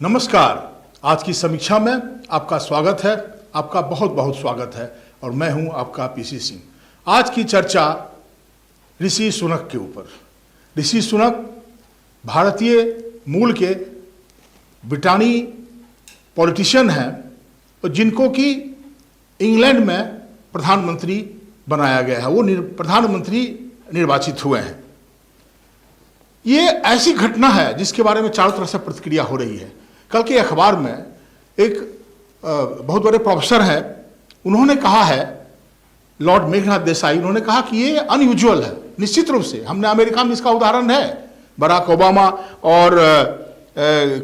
नमस्कार। आज की समीक्षा में आपका स्वागत है, आपका बहुत बहुत स्वागत है और मैं हूं आपका पीसी सिंह। आज की चर्चा ऋषि सुनक के ऊपर। ऋषि सुनक भारतीय मूल के ब्रिटानी पॉलिटिशियन हैं और जिनको कि इंग्लैंड में प्रधानमंत्री बनाया गया है, वो प्रधानमंत्री निर्वाचित हुए हैं। ये ऐसी घटना है जिसके बारे में चारों तरफ से प्रतिक्रिया हो रही है। कल के अखबार में एक बहुत बड़े प्रोफेसर हैं, उन्होंने कहा है, लॉर्ड मेघनाथ देसाई, उन्होंने कहा कि ये अनयूजुअल है। निश्चित रूप से हमने अमेरिका में इसका उदाहरण है, बराक ओबामा और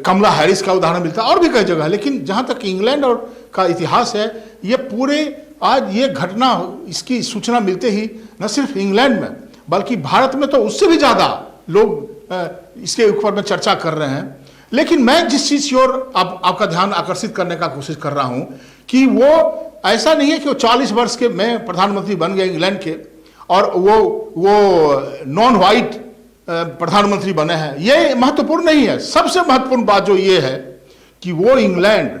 कमला हैरिस का उदाहरण मिलता है और भी कई जगह, लेकिन जहां तक इंग्लैंड और का इतिहास है, ये पूरे आज ये घटना, इसकी सूचना मिलते ही न सिर्फ इंग्लैंड में बल्कि भारत में तो उससे भी ज्यादा लोग इसके ऊपर में चर्चा कर रहे हैं। लेकिन मैं जिस चीज की ओर आपका ध्यान आकर्षित करने का कोशिश कर रहा हूं कि वो ऐसा नहीं है कि वो 40 वर्ष के में प्रधानमंत्री बन गए इंग्लैंड के और वो नॉन वाइट प्रधानमंत्री बने हैं, ये महत्वपूर्ण नहीं है। सबसे महत्वपूर्ण बात जो ये है कि वो इंग्लैंड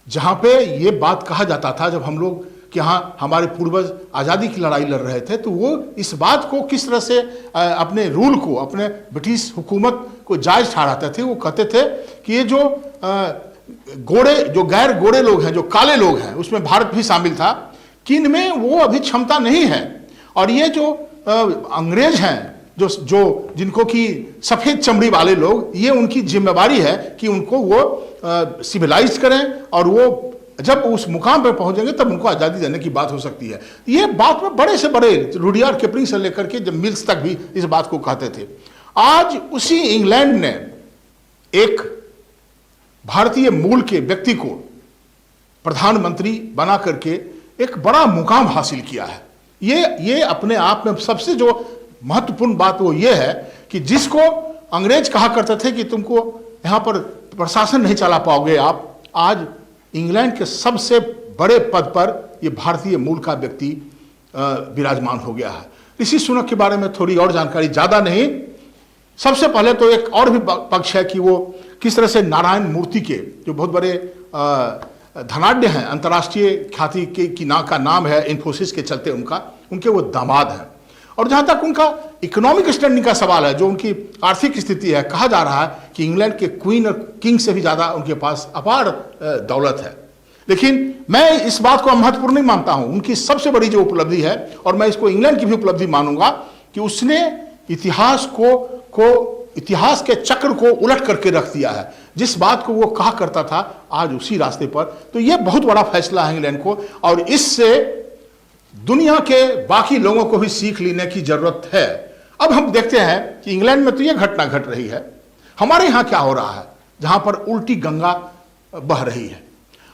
जहां पे ये बात कहा जाता था, जब हम लोग कि हाँ हमारे पूर्वज आज़ादी की लड़ाई लड़ रहे थे, तो वो इस बात को किस तरह से अपने रूल को, अपने ब्रिटिश हुकूमत को जायज़ ठहराते थे। वो कहते थे कि ये जो गोरे, जो गैर गोरे लोग हैं, जो काले लोग हैं, उसमें भारत भी शामिल था, कि इनमें वो अभी क्षमता नहीं है और ये जो अंग्रेज हैं, जो जिनको कि सफ़ेद चमड़ी वाले लोग, ये उनकी जिम्मेवारी है कि उनको वो सिविलाइज करें और वो जब उस मुकाम पर पहुंचेंगे तब उनको आज़ादी देने की बात हो सकती है। ये बात में बड़े से बड़े रुडियार्ड किपलिंग से लेकर के जब मिल्स तक भी इस बात को कहते थे। आज उसी इंग्लैंड ने एक भारतीय मूल के व्यक्ति को प्रधानमंत्री बना करके एक बड़ा मुकाम हासिल किया है। ये अपने आप में सबसे जो महत्वपूर्ण बात वो ये है कि जिसको अंग्रेज कहा करते थे कि तुमको यहां पर प्रशासन नहीं चला पाओगे आप, आज इंग्लैंड के सबसे बड़े पद पर यह भारतीय मूल का व्यक्ति विराजमान हो गया है। ऋषि सुनक के बारे में थोड़ी और जानकारी, ज्यादा नहीं। सबसे पहले तो एक और भी पक्ष है कि वो किस तरह से नारायण मूर्ति के, जो बहुत बड़े धनाढ्य हैं, अंतर्राष्ट्रीय ख्याति का नाम है इन्फोसिस के चलते उनके वो दामाद हैं। और जहां तक उनका इकोनॉमिक स्टैंडिंग का सवाल है, जो उनकी आर्थिक स्थिति है, कहा जा रहा है कि इंग्लैंड के क्वीन और किंग से भी ज्यादा उनके पास अपार दौलत है। लेकिन मैं इस बात को महत्वपूर्ण नहीं मानता हूं। उनकी सबसे बड़ी जो उपलब्धि है, और मैं इसको इंग्लैंड की भी उपलब्धि मानूंगा, कि उसने इतिहास के चक्र को उलट करके रख दिया है। जिस बात को वो कहा करता था, आज उसी रास्ते पर। तो यह बहुत बड़ा फैसला है इंग्लैंड को, और इससे दुनिया के बाकी लोगों को भी सीख लेने की जरूरत है। अब हम देखते हैं कि इंग्लैंड में तो यह घटना घट रही है, हमारे यहां क्या हो रहा है, जहां पर उल्टी गंगा बह रही है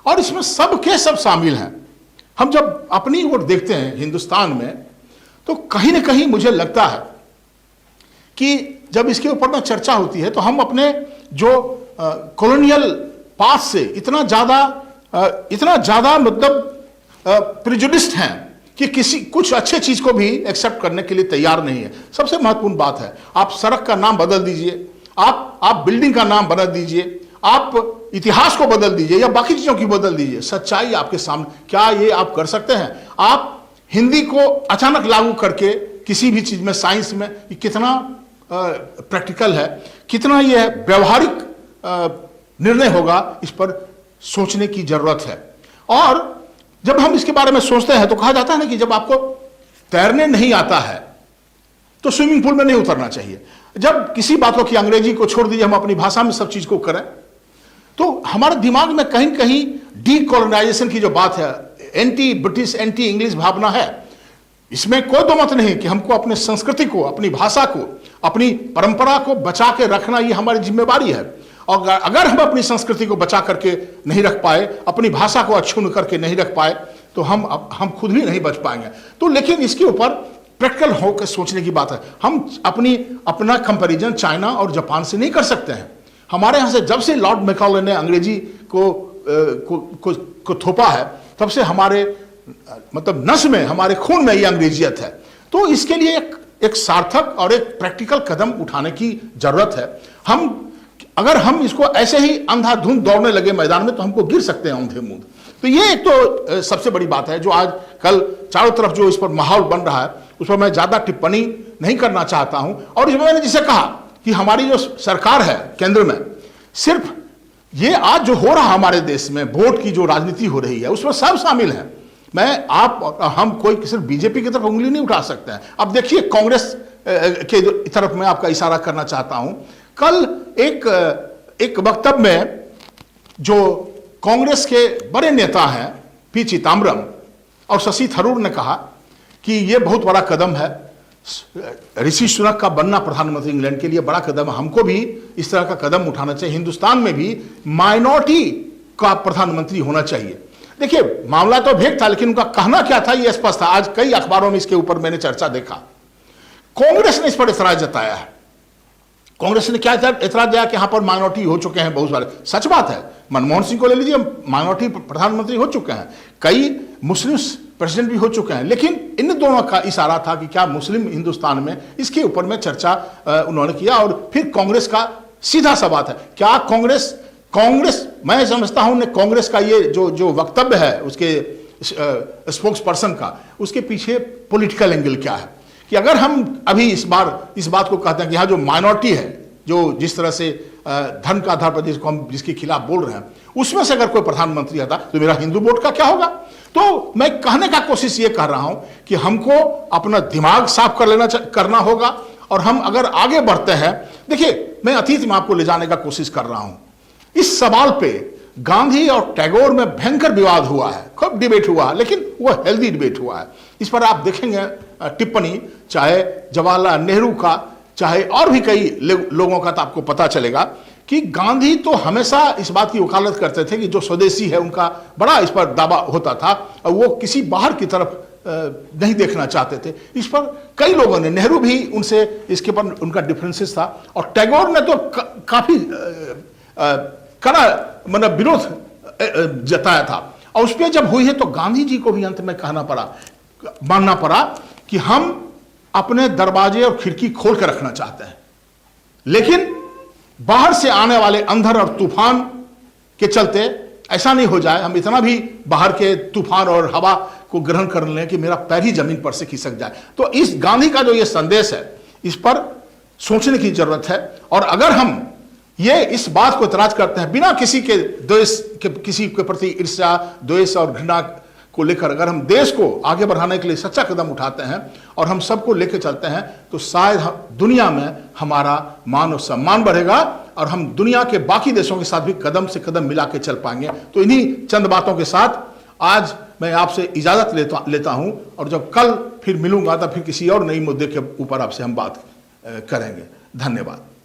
और इसमें सब के सब शामिल हैं। हम जब अपनी ओर देखते हैं हिंदुस्तान में, तो कहीं ना कहीं मुझे लगता है कि जब इसके ऊपर में चर्चा होती है तो हम अपने जो कॉलोनियल पास से इतना ज्यादा मतलब प्रिजुडिस्ड हैं कि कुछ अच्छे चीज को भी एक्सेप्ट करने के लिए तैयार नहीं है। सबसे महत्वपूर्ण बात है, आप सड़क का नाम बदल दीजिए, आप बिल्डिंग का नाम बदल दीजिए, आप इतिहास को बदल दीजिए या बाकी चीजों की बदल दीजिए, सच्चाई आपके सामने। क्या ये आप कर सकते हैं? आप हिंदी को अचानक लागू करके किसी भी चीज में, साइंस में, कितना प्रैक्टिकल है, कितना यह व्यवहारिक निर्णय होगा, इस पर सोचने की जरूरत है। और जब हम इसके बारे में सोचते हैं तो कहा जाता है ना कि जब आपको तैरने नहीं आता है तो स्विमिंग पूल में नहीं उतरना चाहिए। जब किसी बातों की, अंग्रेजी को छोड़ दीजिए, हम अपनी भाषा में सब चीज को करें, तो हमारे दिमाग में कहीं कहीं डीकोलोनाइजेशन की जो बात है, एंटी ब्रिटिश, एंटी इंग्लिश भावना है। इसमें कोई दो मत नहीं कि हमको अपने संस्कृति को, अपनी भाषा को, अपनी परंपरा को बचा के रखना, ये हमारी जिम्मेवारी है। और अगर हम अपनी संस्कृति को बचा करके नहीं रख पाए, अपनी भाषा को अक्षुण्ण करके नहीं रख पाए, तो हम खुद भी नहीं बच पाएंगे। तो लेकिन इसके ऊपर प्रैक्टिकल होकर सोचने की बात है। हम अपना कंपैरिजन चाइना और जापान से नहीं कर सकते हैं। हमारे यहाँ से जब से लॉर्ड मैकाले ने अंग्रेजी को थोपा है, तब से हमारे मतलब नस में, हमारे खून में ये अंग्रेजियत है। तो इसके लिए एक सार्थक और एक प्रैक्टिकल कदम उठाने की जरूरत है। हम अगर हम इसको ऐसे ही अंधाधुंध दौड़ने लगे मैदान में तो हमको गिर सकते हैं औंधे मुंह। तो ये एक तो सबसे बड़ी बात है जो आज कल चारों तरफ जो इस पर माहौल बन रहा है उस पर मैं ज्यादा टिप्पणी नहीं करना चाहता हूं। और इसमें मैंने जिसे कहा कि हमारी जो सरकार है केंद्र में, सिर्फ ये आज जो हो रहा हमारे देश में वोट की जो राजनीति हो रही है उसमें सब शामिल है। मैं आप हम कोई सिर्फ बीजेपी की तरफ उंगली नहीं उठा सकते हैं। अब देखिए कांग्रेस के तरफ मैं आपका इशारा करना चाहता हूं। कल एक वक्तव्य में जो कांग्रेस के बड़े नेता हैं पी चिदंबरम और शशि थरूर ने कहा कि यह बहुत बड़ा कदम है, ऋषि सुनक का बनना प्रधानमंत्री इंग्लैंड के लिए बड़ा कदम है, हमको भी इस तरह का कदम उठाना चाहिए, हिंदुस्तान में भी माइनॉरिटी का प्रधानमंत्री होना चाहिए। देखिए मामला तो भेद था लेकिन उनका कहना क्या था यह स्पष्ट था। आज कई अखबारों में इसके ऊपर मैंने चर्चा देखा। कांग्रेस ने इस पर ऐतराज जताया है। कांग्रेस ने क्या ऐतराज दिया कि यहां पर माइनॉरिटी हो चुके हैं बहुत सारे। सच बात है, मनमोहन सिंह को ले लीजिए, माइनॉरिटी प्रधानमंत्री हो चुके हैं, कई मुस्लिम प्रेसिडेंट भी हो चुके हैं, लेकिन इन दोनों का इशारा था कि क्या मुस्लिम हिंदुस्तान में, इसके ऊपर में चर्चा उन्होंने किया। और फिर कांग्रेस का सीधा सा बात है, क्या कांग्रेस मैं समझता हूं कांग्रेस का ये जो वक्तव्य है उसके स्पोक्स पर्सन का, उसके पीछे पॉलिटिकल एंगल क्या है कि अगर हम अभी इस बात को कहते हैं कि यहाँ जो माइनॉरिटी है, जो जिस तरह से धर्म का आधार पर जिसके खिलाफ बोल रहे हैं, उसमें से अगर कोई प्रधानमंत्री आता तो मेरा हिंदू वोट का क्या होगा। तो मैं कहने का कोशिश ये कर रहा हूं कि हमको अपना दिमाग साफ करना होगा और हम अगर आगे बढ़ते हैं। देखिए मैं अतीत में आपको ले जाने का कोशिश कर रहा हूं। इस सवाल पे गांधी और टैगोर में भयंकर विवाद हुआ है, खूब डिबेट हुआ है, लेकिन वह हेल्दी डिबेट हुआ है। इस पर आप देखेंगे टिप्पणी चाहे जवाहरलाल नेहरू का, चाहे और भी कई लोगों का, तो आपको पता चलेगा कि गांधी तो हमेशा इस बात की वकालत करते थे कि जो स्वदेशी है उनका बड़ा इस पर दावा होता था और वो किसी बाहर की तरफ नहीं देखना चाहते थे। इस पर कई लोगों ने, नेहरू भी उनसे इसके पर उनका डिफरेंसेस था और टैगोर ने तो काफी कड़ा मतलब विरोध जताया था। और उस पर जब हुई है तो गांधी जी को भी अंत में मानना पड़ा कि हम अपने दरवाजे और खिड़की खोल कर रखना चाहते हैं, लेकिन बाहर से आने वाले अंधर और तूफान के चलते ऐसा नहीं हो जाए, हम इतना भी बाहर के तूफान और हवा को ग्रहण कर लें कि मेरा पैर ही जमीन पर से खिसक जाए। तो इस गांधी का जो ये संदेश है इस पर सोचने की जरूरत है। और अगर हम ये इस बात को इतराज करते हैं बिना किसी के किसी के प्रति ईर्ष्या, द्वेष और घृणा को लेकर, अगर हम देश को आगे बढ़ाने के लिए सच्चा कदम उठाते हैं और हम सबको लेकर चलते हैं तो शायद दुनिया में हमारा मान और सम्मान बढ़ेगा और हम दुनिया के बाकी देशों के साथ भी कदम से कदम मिला के चल पाएंगे। तो इन्हीं चंद बातों के साथ आज मैं आपसे इजाजत लेता हूं और जब कल फिर मिलूंगा तब फिर किसी और नई मुद्दे के ऊपर आपसे हम बात करेंगे। धन्यवाद।